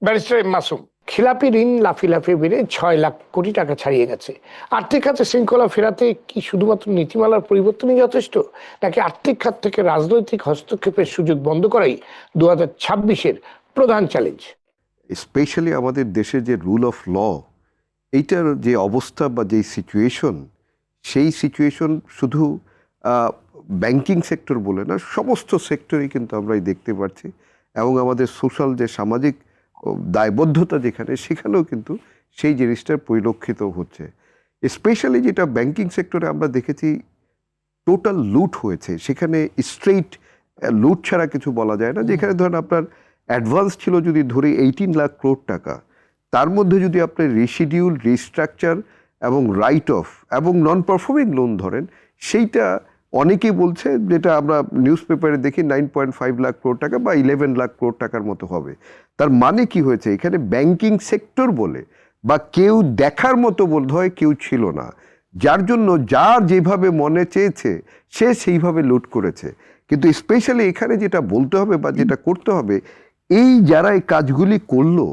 Barrister Masum, খিলাপি ঋণ লাফিয়ে বেড়ে 6 লাখ কোটি টাকা ছাড়িয়ে গেছে। আর্থিক খাতে শৃঙ্খলা ফেরাতে কি শুধুমাত্র নীতিমালার পরিবর্তনই যথেষ্ট, নাকি আর্থিক খাত থেকে রাজনৈতিক হস্তক্ষেপের সুযোগ বন্ধ করাই 2026-এর প্রধান চ্যালেঞ্জ? স্পেশালি আমাদের দেশে যে রুল অফ ল, এইটার যে অবস্থা বা যে সিচুয়েশন, সেই সিচুয়েশন শুধু ব্যাংকিং সেক্টর বলে না, সমস্ত সেক্টরেই কিন্তু আমরা দেখতে পাচ্ছি। এবং আমাদের সোশ্যাল যে সামাজিক দায়বদ্ধতা সেখানেও কিন্তু সেই জিনিসটার পরিলক্ষিত হচ্ছে। স্পেশালি যেটা ব্যাংকিং সেক্টরে আমরা দেখেছি, টোটাল লুট হয়েছে। সেখানে স্ট্রেইট লুট ছাড়া কিছু বলা যায় না। যেখানে ধরেন আপনার অ্যাডভান্স ছিল যদি ধরি 18 লাখ কোটি টাকা, তার মধ্যে যদি আপনি রিশিডিউল, রিস্ট্রাকচার এবং রাইট অফ এবং নন পারফর্মিং লোন ধরেন, সেইটা অনেকেই বলছে, যেটা আমরা নিউজ পেপারে দেখি 9.5 লাখ কোটি টাকা বা 11 লাখ কোটি টাকার মতো হবে। তার মানে কি হয়েছে, এখানে ব্যাংকিং সেক্টর বলে বা কেউ দেখার মতো বোধ হয় কেউ ছিল না, যার জন্য যার যেভাবে মনে চেয়েছে সে সেইভাবে লুট করেছে। কিন্তু স্পেশালি এখানে যেটা বলতে হবে বা যেটা করতে হবে, এই যারা এই কাজগুলি করলো,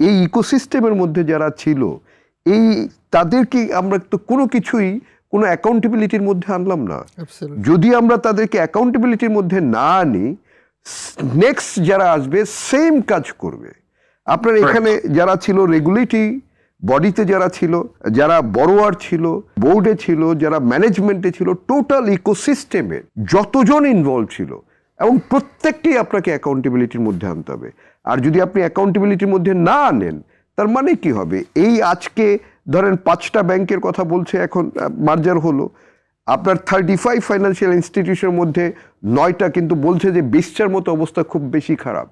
এই ইকোসিস্টেমের মধ্যে যারা ছিল, এই তাদেরকে আমরা তো কোনো কিছুই কোনো অ্যাকাউন্টেবিলিটির মধ্যে আনলাম না। যদি আমরা তাদেরকে অ্যাকাউন্টেবিলিটির মধ্যে না আনি, নেক্সট যারা আসবে সেম কাজ করবে। আপনার এখানে যারা ছিল রেগুলেটরি বডিতে, যারা ছিল, যারা বড়োয়ার ছিল, বোর্ডে ছিল, যারা ম্যানেজমেন্টে ছিল, টোটাল ইকোসিস্টেমে যতজন ইনভলভ ছিল, এবং প্রত্যেকটি আপনাকে অ্যাকাউন্টেবিলিটির মধ্যে আনতে হবে। আর যদি আপনি অ্যাকাউন্টেবিলিটির মধ্যে না আনেন, তার মানে কি হবে? এই আজকে ধরেন 5টা ব্যাংকের কথা বলছে, এখন মার্জার হলো, আপনার 35 ফাইন্যান্সিয়াল ইনস্টিটিউশনের মধ্যে 9টা কিন্তু বলছে যে 20টার মতো অবস্থা খুব বেশি খারাপ।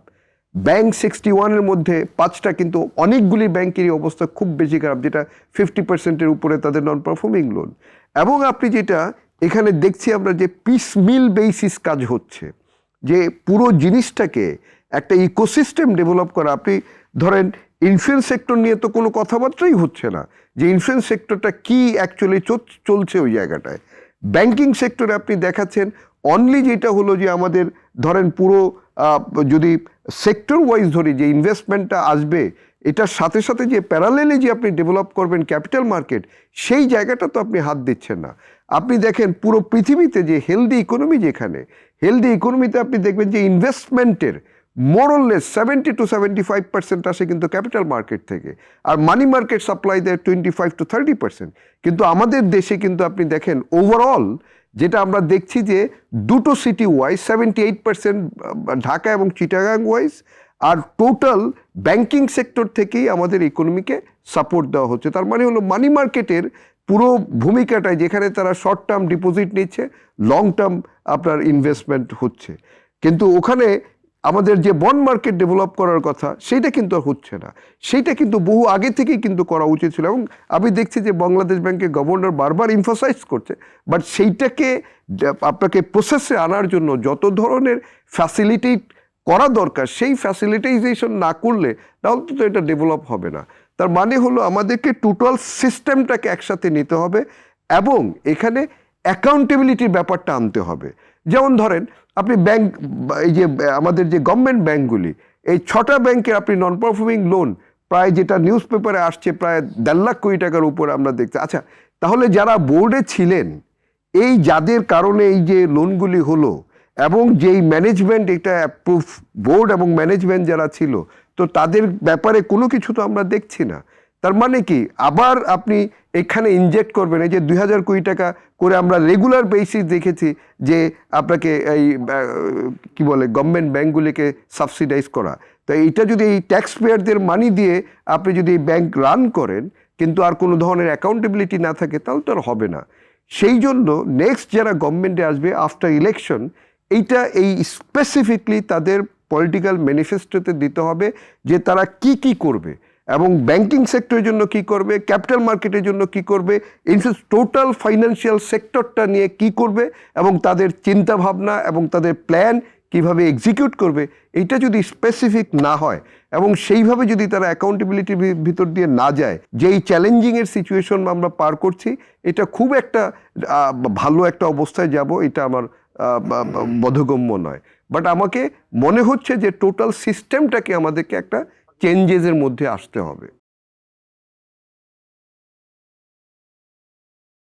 ব্যাংক 61-এর মধ্যে 5টা কিন্তু অনেকগুলি ব্যাংকেরই অবস্থা খুব বেশি খারাপ, যেটা 50%-এর উপরে তাদের নন পারফর্মিং লোন। এবং আপনি যেটা এখানে দেখছি আমরা, যে পিস মিল বেসিস কাজ হচ্ছে, যে পুরো জিনিসটাকে একটা ইকোসিস্টেম ডেভেলপ করা। আপনি ধরেন ইন্স্যুরেন্স সেক্টর নিয়ে তো কোনো কথাবার্তাই হচ্ছে না, যে ইন্স্যুরেন্স সেক্টরটা কি অ্যাকচুয়ালি চলছে ওই জায়গাটায়। ব্যাংকিং সেক্টরে আপনি দেখাচ্ছেন অনলি যেটা হলো যে আমাদের ধরেন পুরো যদি সেক্টর ওয়াইজ ধরি, যে ইনভেস্টমেন্টটা আসবে, এটার সাথে সাথে যে প্যারালেলে যে আপনি ডেভেলপ করবেন ক্যাপিটাল মার্কেট, সেই জায়গাটা তো আপনি হাত দিচ্ছেন না। আপনি দেখেন পুরো পৃথিবীতে যে হেলদি ইকোনমি, যেখানে হেলদি ইকোনমিতে আপনি দেখবেন যে ইনভেস্টমেন্টের মোরলেস 70 to 75% আসে কিন্তু ক্যাপিটাল মার্কেট থেকে, আর মানি মার্কেট সাপ্লাই দেয় 25 to 30%। কিন্তু আমাদের দেশে কিন্তু আপনি দেখেন ওভারঅল যেটা আমরা দেখছি, যে দুটো সিটি ওয়াইজ 78%, ঢাকা এবং চিটাগাং ওয়াইজ, আর টোটাল ব্যাংকিং সেক্টর থেকেই আমাদের ইকোনমিকে সাপোর্ট দেওয়া হচ্ছে। তার মানে হলো মানি মার্কেটের পুরো ভূমিকাটায়, যেখানে তারা শর্ট টার্ম ডিপোজিট নিচ্ছে, লং টার্ম আপনার ইনভেস্টমেন্ট হচ্ছে। কিন্তু ওখানে আমাদের যে বন্ড মার্কেট ডেভেলপ করার কথা, সেইটা কিন্তু আর হচ্ছে না। সেইটা কিন্তু বহু আগে থেকেই কিন্তু করা উচিত ছিল। এবং আমি দেখছি যে বাংলাদেশ ব্যাংকের গভর্নর বারবার ইমফাসাইজ করছে, বাট সেইটাকে আপনাকে প্রসেসে আনার জন্য যত ধরনের ফ্যাসিলিটি করা দরকার, সেই ফ্যাসিলিটাইজেশন না করলে তাহলে তো এটা ডেভেলপ হবে না। তার মানে হলো আমাদেরকে টোটাল সিস্টেমটাকে একসাথে নিতে হবে, এবং এখানে অ্যাকাউন্টেবিলিটির ব্যাপারটা আনতে হবে। যেমন ধরেন আপনি ব্যাংক, এই যে আমাদের যে গভর্নমেন্ট ব্যাংকগুলি, এই 6টা ব্যাংকের আপনি নন পারফর্মিং লোন প্রায়, যেটা নিউজ পেপারে আসছে, প্রায় 1.5 লাখ কোটি টাকার উপরে আমরা দেখছি। আচ্ছা, তাহলে যারা বোর্ডে ছিলেন, এই যাদের কারণে এই যে লোনগুলি হলো, এবং যেই ম্যানেজমেন্ট, এটা অ্যাপ্রুভ বোর্ড এবং ম্যানেজমেন্ট যারা ছিল, তো তাদের ব্যাপারে কোনো কিছু তো আমরা দেখছি না। তার মানে কি, আবার আপনি এখানে ইনজেক্ট করবেন এই যে 2000 কোটি টাকা করে আমরা রেগুলার বেসিস দেখেছি যে আপনাকে এই কি বলে গভর্নমেন্ট ব্যাংকগুলিকে সাবসিডাইজ করা। তো এইটা যদি এই ট্যাক্স পেয়ারদের মানি দিয়ে আপনি যদি ব্যাংক রান করেন, কিন্তু আর কোনো ধরনের অ্যাকাউন্টেবিলিটি না থাকে, তাহলে তো আর হবে না। সেই জন্য নেক্সট যারা গভর্নমেন্টে আসবে আফটার ইলেকশন, এইটা এই স্পেসিফিকলি তাদের পলিটিক্যাল ম্যানিফেস্টোতে দিতে হবে, যে তারা কি কি করবে, এবং ব্যাংকিং সেক্টরের জন্য কি করবে, ক্যাপিটাল মার্কেটের জন্য কি করবে, টোটাল ফাইন্যান্সিয়াল সেক্টরটা নিয়ে কি করবে, এবং তাদের চিন্তা ভাবনা এবং তাদের প্ল্যান কিভাবে এক্সিকিউট করবে। এইটা যদি স্পেসিফিক না হয়, এবং সেইভাবে যদি তারা অ্যাকাউন্টেবিলিটির ভিতর দিয়ে না যায়, যেই চ্যালেঞ্জিংয়ের সিচুয়েশন আমরা পার করছি, এটা খুব একটা ভালো একটা অবস্থায় যাব, এটা আমার বোধগম্য নয়। বাট আমাকে মনে হচ্ছে যে টোটাল সিস্টেমটাকে আমাদেরকে একটা চেঞ্জেসের মধ্যে আসতে হবে।